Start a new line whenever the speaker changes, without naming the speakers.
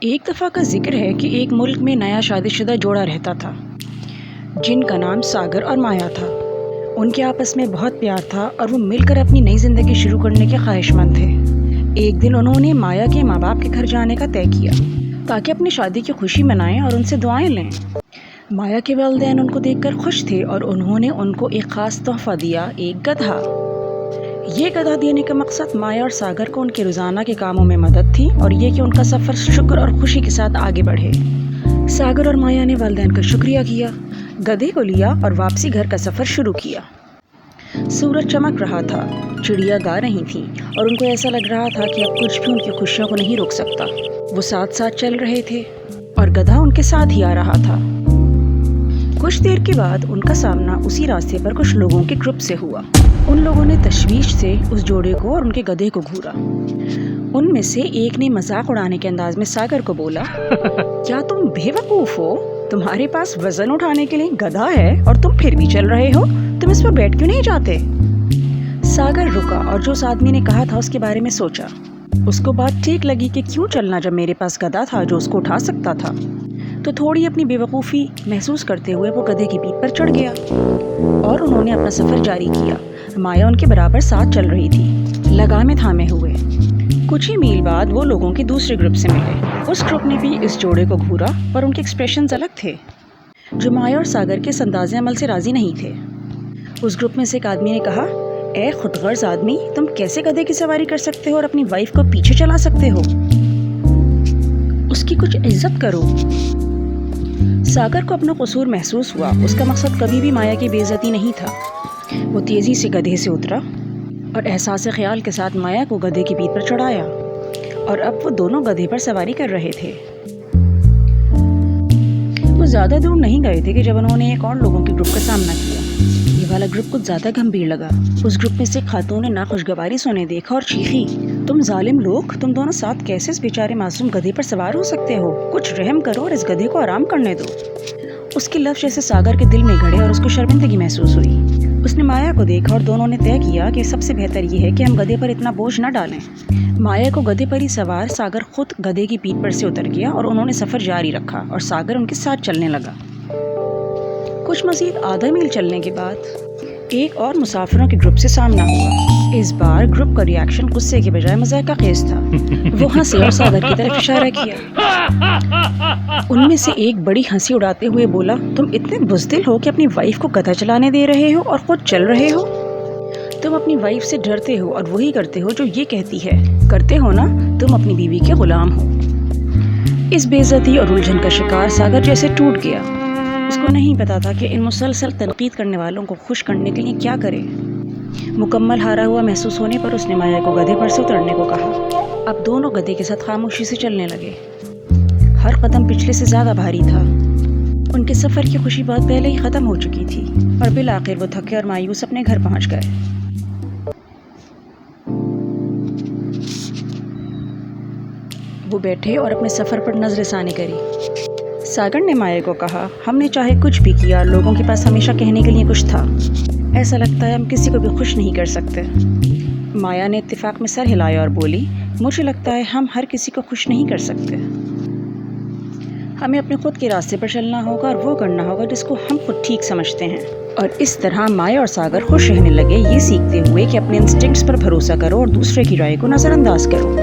ایک دفعہ کا ذکر ہے کہ ایک ملک میں نیا شادی شدہ جوڑا رہتا تھا جن کا نام ساگر اور مایا تھا۔ ان کے آپس میں بہت پیار تھا اور وہ مل کر اپنی نئی زندگی شروع کرنے کے خواہش مند تھے۔ ایک دن انہوں نے مایا کے ماں باپ کے گھر جانے کا طے کیا تاکہ اپنی شادی کی خوشی منائیں اور ان سے دعائیں لیں۔ مایا کے والدین ان کو دیکھ کر خوش تھے اور انہوں نے ان کو ایک خاص تحفہ دیا، ایک گدھا۔ یہ گدھا دینے کا مقصد مایا اور ساگر کو ان کے روزانہ کے کاموں میں مدد تھی اور یہ کہ ان کا سفر شکر اور خوشی کے ساتھ آگے بڑھے۔ ساگر اور مایا نے والدین کا شکریہ کیا، گدھے کو لیا اور واپسی گھر کا سفر شروع کیا۔ سورج چمک رہا تھا، چڑیا گا رہی تھیں اور ان کو ایسا لگ رہا تھا کہ اب کچھ بھی ان کی خوشیوں کو نہیں روک سکتا۔ وہ ساتھ ساتھ چل رہے تھے اور گدھا ان کے ساتھ ہی آ رہا تھا۔ کچھ دیر کے بعد ان کا سامنا اسی راستے پر کچھ لوگوں کے گروپ سے ہوا۔ ان لوگوں نے تشویش سے اس جوڑے کو اور ان کے گدھے کو گھورا۔ ان میں سے ایک نے مذاق اڑانے کے انداز میں ساگر کو بولا، کیا تم بے وقوف ہو؟ تمہارے پاس وزن اٹھانے کے لیے گدھا ہے اور تم پھر بھی چل رہے ہو؟ تم اس پر بیٹھ کیوں نہیں جاتے؟ ساگر رکا اور جو اس آدمی نے کہا تھا اس کے بارے میں سوچا۔ اس کو بات ٹھیک لگی کہ کیوں چلنا جب میرے پاس گدھا تھا جو اس کو اٹھا سکتا تھا۔ تو تھوڑی اپنی بے وقوفی محسوس کرتے ہوئے وہ گدھے کی پیٹھ پر چڑھ گیا اور انہوں نے اپنا سفر جاری کیا۔ مایا ان کے برابر ساتھ چل رہی تھی، لگامیں تھامے ہوئے۔ کچھ ہی میل بعد وہ لوگوں کے دوسرے گروپ سے ملے۔ اس گروپ نے بھی اس جوڑے کو گھورا پر ان کے ایکسپریشنز الگ تھے، جو مایا اور ساگر کے انداز عمل سے راضی نہیں تھے۔ اس گروپ میں سے ایک آدمی نے کہا، اے خود غرض آدمی، تم کیسے گدھے کی سواری کر سکتے ہو اور اپنی وائف کو پیچھے چلا سکتے ہو؟ اس کی کچھ عزت کرو۔ ساگر کو اپنا قصور محسوس ہوا۔ اس کا مقصد کبھی بھی مایا کی بے عزتی نہیں تھا۔ وہ تیزی سے گدھے سے اترا اور احساس خیال کے ساتھ مایا کو گدھے کی پیٹھ پر چڑھایا اور اب وہ دونوں گدھے پر سواری کر رہے تھے۔ وہ زیادہ دور نہیں گئے تھے کہ جب انہوں نے ایک اور لوگوں کے گروپ کا سامنا کیا۔ یہ والا گروپ کچھ زیادہ گمبھیر لگا۔ اس گروپ میں سے خاتون نے ناخوشگواری سے انہیں دیکھا اور چیخی، تم ظالم لوگ، تم دونوں ساتھ کیسے اس بیچارے معصوم گدھے پر سوار ہو سکتے ہو؟ کچھ رحم کرو اور اس گدھے کو آرام کرنے دو۔ اس کے لفظ جیسے ساگر کے دل میں گھڑے اور اس کو شرمندگی محسوس ہوئی۔ اس نے مایا کو دیکھا اور دونوں نے طے کیا کہ سب سے بہتر یہ ہے کہ ہم گدھے پر اتنا بوجھ نہ ڈالیں۔ مایا کو گدھے پر ہی سوار ساگر خود گدھے کی پیٹھ پر سے اتر گیا اور انہوں نے سفر جاری رکھا اور ساگر ان کے ساتھ چلنے لگا۔ کچھ مزید آدھا میل چلنے کے بعد ایک اور مسافروں کے گروپ سے سامنا ہوا۔ اس بار گروپ کا ریاکشن غصے کے بجائے مذاق کا خیز تھا۔ وہ ہنسے اور ساگر کی طرف اشارہ کیا۔ ان میں سے ایک بڑی ہنسی اڑاتے ہوئے بولا، تم اتنے بزدل ہو کہ اپنی وائف کو گدھا چلانے دے رہے ہو اور خود چل رہے ہو؟ تم اپنی وائف سے ڈرتے ہو اور وہی کرتے ہو جو یہ کہتی ہے، کرتے ہو نا؟ تم اپنی بیوی کے غلام ہو۔ اس بے عزتی اور الجھن کا شکار ساگر جیسے ٹوٹ گیا۔ اس کو نہیں پتا تھا کہ ان مسلسل تنقید کرنے والوں کو خوش کرنے کے لیے کیا کرے۔ مکمل ہارا ہوا محسوس ہونے پر اس نے مایا کو گدھے پر سے اترنے کو کہا۔ اب دونوں گدھے کے ساتھ خاموشی سے چلنے لگے۔ ہر قدم پچھلے سے زیادہ بھاری تھا۔ ان کے سفر کی خوشی بہت پہلے ہی ختم ہو چکی تھی اور بالآخر وہ تھکے اور مایوس اپنے گھر پہنچ گئے۔ وہ بیٹھے اور اپنے سفر پر نظر ثانی کری۔ ساگر نے مایا کو کہا، ہم نے چاہے کچھ بھی کیا، لوگوں کے پاس ہمیشہ کہنے کے لیے کچھ تھا۔ ایسا لگتا ہے ہم کسی کو بھی خوش نہیں کر سکتے۔ مایا نے اتفاق میں سر ہلایا اور بولی، مجھے لگتا ہے ہم ہر کسی کو خوش نہیں کر سکتے۔ ہمیں اپنے خود کے راستے پر چلنا ہوگا اور وہ کرنا ہوگا جس کو ہم خود ٹھیک سمجھتے ہیں۔ اور اس طرح مایا اور ساگر خوش رہنے لگے، یہ سیکھتے ہوئے کہ اپنے انسٹنکٹس پر بھروسہ کرو اور دوسرے کی رائے کو نظر انداز کرو۔